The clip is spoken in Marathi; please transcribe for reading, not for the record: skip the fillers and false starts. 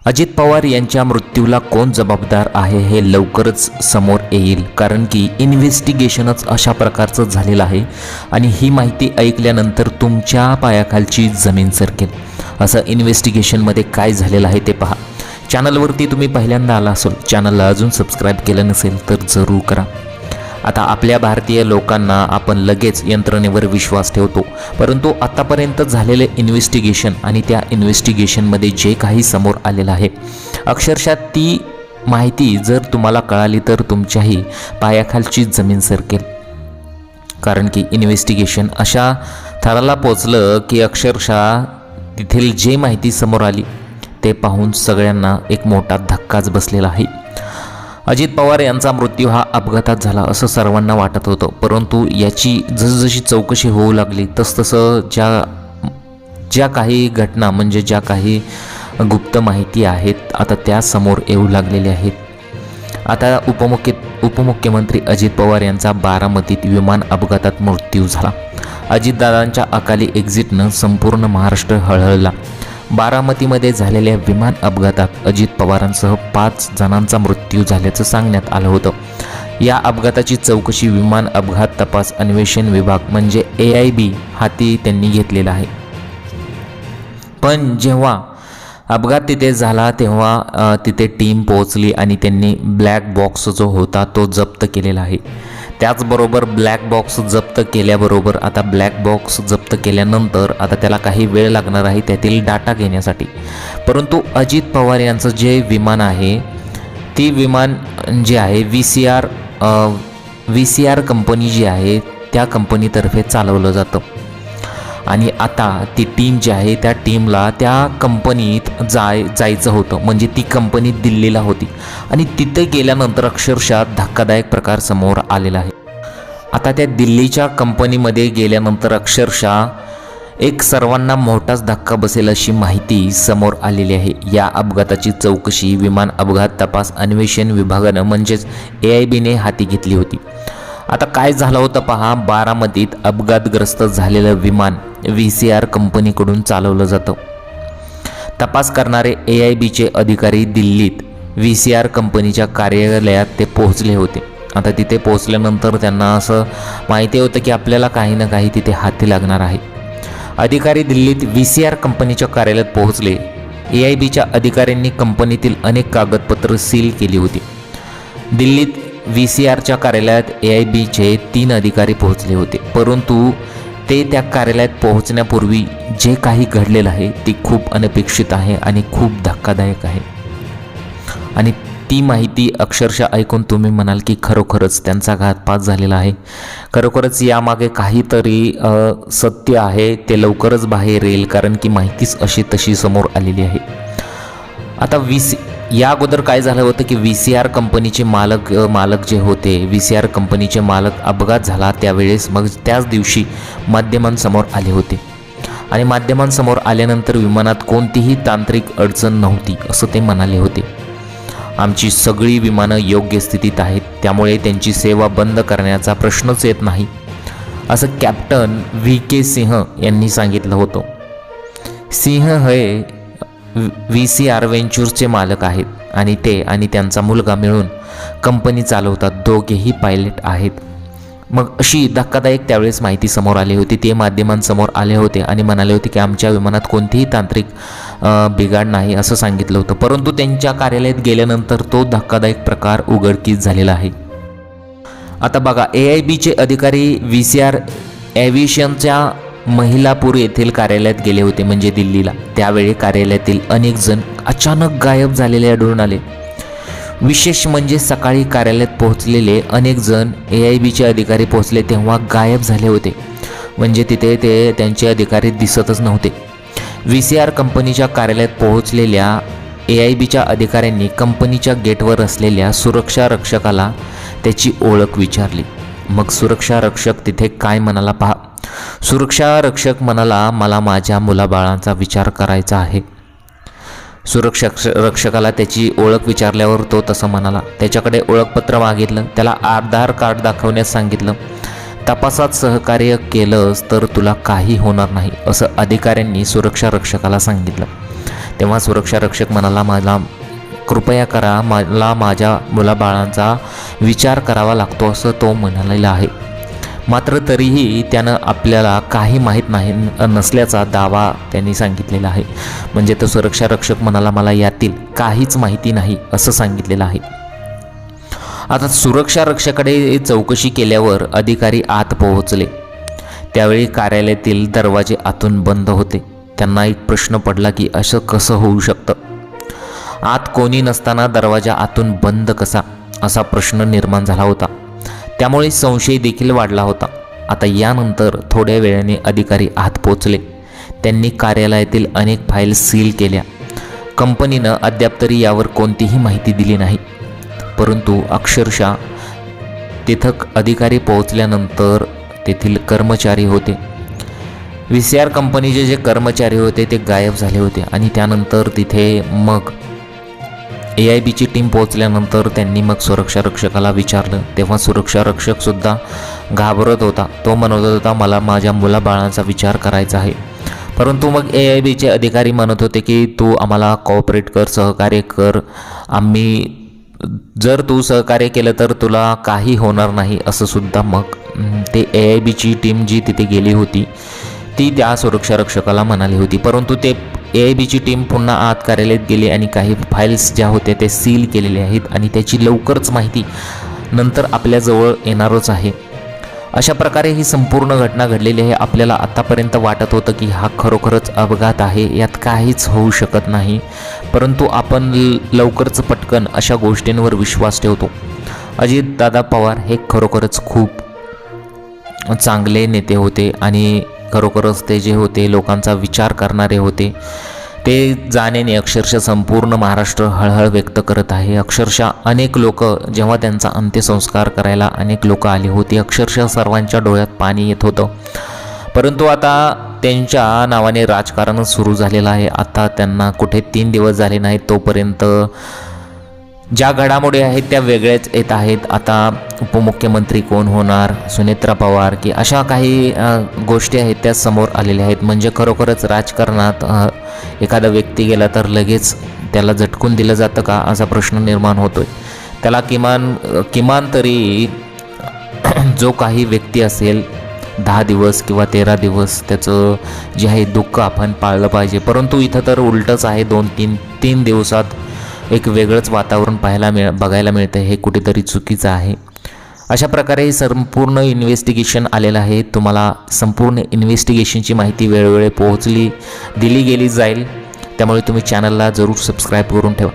अजित पवार यांच्या मृत्यूला कोण जबाबदार आहे हे लवकरच समोर येईल, कारण की इन्व्हेस्टिगेशनच अशा प्रकारचं झालेलं आहे आणि ही माहिती ऐकल्यानंतर तुमच्या पायाखालची जमीन सरकेल. असं इन्व्हेस्टिगेशनमध्ये काय झालेलं आहे ते पहा. चॅनलवरती तुम्ही पहिल्यांदा आला असाल, चॅनलला अजून सबस्क्राईब केलं नसेल तर जरूर करा. आता आपल्या भारतीय लोकांना आपण लगेच यंत्रणेवर विश्वास ठेवतो, परंतु आतापर्यंत झालेले इन्व्हेस्टिगेशन आणि त्या इन्व्हेस्टिगेशनमध्ये जे काही समोर आलेलं आहे, अक्षरशः ती माहिती जर तुम्हाला कळाली तर तुमच्याही पायाखालची जमीन सरकेल. कारण की इन्व्हेस्टिगेशन अशा थराला पोचलं की अक्षरशः तिथील जे माहिती समोर आली ते पाहून सगळ्यांना एक मोठा धक्काच बसलेला आहे. अजित पवार यांचा मृत्यू हा अपघातात झाला असं सर्वांना वाटत होतं, परंतु याची जसजशी चौकशी होऊ लागली तसतसं ज्या काही घटना म्हणजे ज्या काही गुप्त माहिती आहेत आता त्या समोर येऊ लागलेल्या आहेत. आता उपमुख्यमंत्री अजित पवार यांचा बारामतीत विमान अपघातात मृत्यू झाला. अजितदादांच्या अकाली एक्झिटनं संपूर्ण महाराष्ट्र हळहळला. बारामतीमध्ये झालेल्या विमान अपघातात अजित पवारांसह 5 जणांचा मृत्यू झाल्याचं सांगण्यात आलं होतं. या अपघाताची चौकशी विमान अपघात तपास अन्वेषण विभाग म्हणजे AIB हाती त्यांनी घेतलेला आहे. पण जेव्हा अपघात तिथे झाला तेव्हा तिथे टीम पोहोचली आणि त्यांनी ब्लॅक बॉक्स जो होता तो जप्त केलेला आहे. त्याचबरोबर ब्लॅक बॉक्स जप्त केल्याबरोबर आता ब्लॅक बॉक्स जप्त केल्यानंतर आता त्याला काही वेळ लागणार आहे त्यातील डाटा घेण्यासाठी. परंतु अजित पवार यांचं जे विमान आहे ती विमान जे आहे VCR कंपनी जी आहे त्या कंपनीतर्फे चालवलं जातं आणि आता ती टीम जी आहे त्या टीमला त्या कंपनीत जायचं होतं, म्हणजे ती कंपनी दिल्लीला होती आणि तिथे गेल्यानंतर अक्षरशः धक्कादायक प्रकार समोर आलेला आहे. आता त्या दिल्लीच्या कंपनीमध्ये गेल्यानंतर अक्षरशः एक सर्वांना मोठाच धक्का बसेल अशी माहिती समोर आलेली आहे. या अपघाताची चौकशी विमान अपघात तपास अन्वेषण विभागानं म्हणजेच AIBने हाती घेतली होती. आता काय झालं होतं पहा. बारामतीत अपघातग्रस्त झालेलं विमान VCR कंपनीकडून चालवलं जातं. तपास करणारे AIBचे अधिकारी दिल्लीत VCR कंपनीच्या कार्यालयात ते पोहोचले होते. आता तिथे पोहोचल्यानंतर त्यांना असं माहिती होतं की आपल्याला काही ना काही तिथे हाती लागणार आहे. अधिकारी दिल्लीत VCR कंपनीच्या कार्यालयात पोहोचले. AIBच्या अधिकाऱ्यांनी कंपनीतील अनेक कागदपत्र सील केली होती. दिल्लीत VCRच्या कार्यालयात AIBचे 3 अधिकारी पोहोचले होते, परंतु ते त्या कार्यालयात पोहोचण्यापूर्वी जे काही घडलेलं आहे ते खूप अनपेक्षित आहे आणि खूप धक्कादायक आहे. आणि ती माहिती अक्षरशः ऐकून तुम्ही म्हणाल की खरोखरच त्यांचा घातपात झालेला आहे, खरोखरच यामागे काहीतरी सत्य आहे, ते लवकरच बाहेर येईल, कारण की माहितीच अशी तशी समोर आलेली आहे. आता या अगोदर काय झालं होतं की VCR कंपनीचे मालक जे होते, VCR कंपनीचे मालक अपघात झाला त्यावेळेस मग त्याच दिवशी माध्यमांसमोर आले होते आणि माध्यमांसमोर आल्यानंतर विमानात कोणतीही तांत्रिक अडचण नव्हती असं ते म्हणाले होते. आमची सगळी विमानं योग्य स्थितीत आहेत, त्यामुळे त्यांची सेवा बंद करण्याचा प्रश्नच येत नाही असं कॅप्टन VK सिंह यांनी सांगितलं होतं. सिंह हे VCR व्हेंचर्सचे मालक आहेत आणि ते आणि त्यांचा मुलगा मिळून कंपनी चालवतात. दोघेही पायलट आहेत. मग अशी धक्कादायक त्यावेळेस माहिती समोर आली होती. ते माध्यमांसमोर आले होते आणि म्हणाले होते की आमच्या विमानात कोणतीही तांत्रिक बिघाड नाही असं सांगितलं होतं, परंतु त्यांच्या कार्यालयात गेल्यानंतर तो धक्कादायक प्रकार उघडकीस झालेला आहे. आता बघा, AIBचे अधिकारी VCR एव्हिएशनच्या महिलापूर येथील कार्यालयात गेले होते म्हणजे दिल्लीला. त्यावेळी कार्यालयातील अनेक जण अचानक गायब झालेले आढळून आले. विशेष म्हणजे सकाळी कार्यालयात पोहोचलेले अनेक जण AIBचे अधिकारी पोहोचले तेव्हा गायब झाले होते, म्हणजे तिथे ते त्यांचे अधिकारी दिसतच नव्हते. VCR कंपनीच्या कार्यालयात पोहोचलेल्या AIBच्या अधिकाऱ्यांनी कंपनीच्या गेटवर असलेल्या सुरक्षा रक्षकाला त्याची ओळख विचारली. मग सुरक्षा रक्षक तिथे काय म्हणाला पहा. सुरक्षा रक्षक म्हणाला, मला माझ्या मुलाबाळांचा विचार करायचा आहे. सुरक्षा रक्षकाला त्याची ओळख विचारल्यावर तो तसं म्हणाला. त्याच्याकडे ओळखपत्र मागितलं, त्याला आधार कार्ड दाखवण्यास सांगितलं. तपासात सहकार्य केलंस तर तुला काही होणार नाही असं अधिकाऱ्यांनी सुरक्षा रक्षकाला सांगितलं. तेव्हा सुरक्षा रक्षक म्हणाला, मला कृपया करा, मला माझ्या मुलाबाळांचा विचार करावा लागतो असं तो म्हणालेला आहे. मात्र तरीही त्यानं आपल्याला काही माहीत नाही नसल्याचा दावा त्यांनी सांगितलेला आहे. म्हणजे तो सुरक्षा रक्षक म्हणाला, मला यातील काहीच माहिती नाही असं सांगितलेलं आहे. आता सुरक्षा रक्षकाकडे चौकशी केल्यावर अधिकारी आत पोहोचले. त्यावेळी कार्यालयातील दरवाजे आतून बंद होते. त्यांना एक प्रश्न पडला की असं कसं होऊ शकतं? आत कोणी नसताना दरवाजा आतून बंद कसा, असा प्रश्न निर्माण झाला होता. त्यामुळे संशय देखील वाढला होता. आता यानंतर थोड्या वेळाने अधिकारी आत पोचले. त्यांनी कार्यालयातील अनेक फाईल्स सील केल्या. कंपनीनं अद्याप तरी यावर कोणतीही माहिती दिली नाही. परंतु अक्षरशः तिथं अधिकारी पोहोचल्यानंतर तेथील कर्मचारी होते, VCR कंपनीचे जे कर्मचारी होते ते गायब झाले होते. आणि त्यानंतर तिथे मग AIBची टीम पोहोचल्यानंतर त्यांनी मग सुरक्षा रक्षकाला विचारलं. तेव्हा सुरक्षा रक्षकसुद्धा घाबरत होता. तो म्हणत होता, मला माझ्या मुलाबाळांचा विचार करायचा आहे. परंतु मग AIBचे अधिकारी म्हणत होते की तू आम्हाला कॉपरेट कर, सहकार्य कर, जर तू सहकार्य केलं तर तुला काही होणार नाही असं सुद्धा मग ते AIBची टीम जी तिथे गेली होती ती त्या सुरक्षा रक्षकाला म्हणाली होती. परंतु ते AIBची टीम पुन्हा आत कार्यालयात गेली आणि काही फाईल्स ज्या होत्या ते सील केलेले आहेत आणि त्याची लवकरच माहिती नंतर आपल्याजवळ येणारच आहे. अशा प्रकारे ही संपूर्ण घटना घडलेली आहे. आपल्याला आतापर्यंत वाटत होतं की हा खरोखरच अपघात आहे, यात काहीच होऊ शकत नाही. परंतु आपण लवकरच पटकन अशा गोष्टींवर विश्वास ठेवतो. अजितदादा पवार हे खरोखरच खूप चांगले नेते होते आणि खरोखरच ते जे होते लोकांचा विचार करणारे होते. ते जाण्याने अक्षरशः संपूर्ण महाराष्ट्र हळहळ व्यक्त करत आहे. अक्षरशः अनेक लोक जेव्हा त्यांचा अंत्यसंस्कार करायला अनेक लोक आली होती, अक्षरशः सर्वांच्या डोळ्यात पाणी येत होतं. परंतु आता त्यांच्या नावाने राजकारण सुरू झालेलं आहे. आता त्यांना कुठे 3 दिवस झाले नाहीत तोपर्यंत ज्या घडामोडी आहेत त्या वेगळ्याच येत आहेत. आता उपमुख्यमंत्री कोण होणार, सुनेत्रा पवार की अशा काही गोष्टी आहेत त्या समोर आलेल्या आहेत. म्हणजे खरोखरच राजकारणात एखादा व्यक्ती गेला तर लगेच त्याला झटकून दिलं जातं का असा प्रश्न निर्माण होतोय. त्याला किमान तरी जो काही व्यक्ती असेल 10 दिवस किंवा 13 दिवस त्याचं जे आहे दुःख आपण पाळलं पाहिजे. परंतु इथं तर उलटंच आहे. 2-3 दिवसात एक वेगळंच वातावरण बघायला मिळतं. हे कुठेतरी चुकीचं आहे. अशा प्रकारे हे संपूर्ण इन्व्हेस्टिगेशन आलेलं आहे. तुम्हाला संपूर्ण इन्व्हेस्टिगेशनची माहिती वेळोवेळी दिली गेली जाईल. त्यामुळे तुम्ही चॅनलला जरूर सबस्क्राईब करून ठेवा.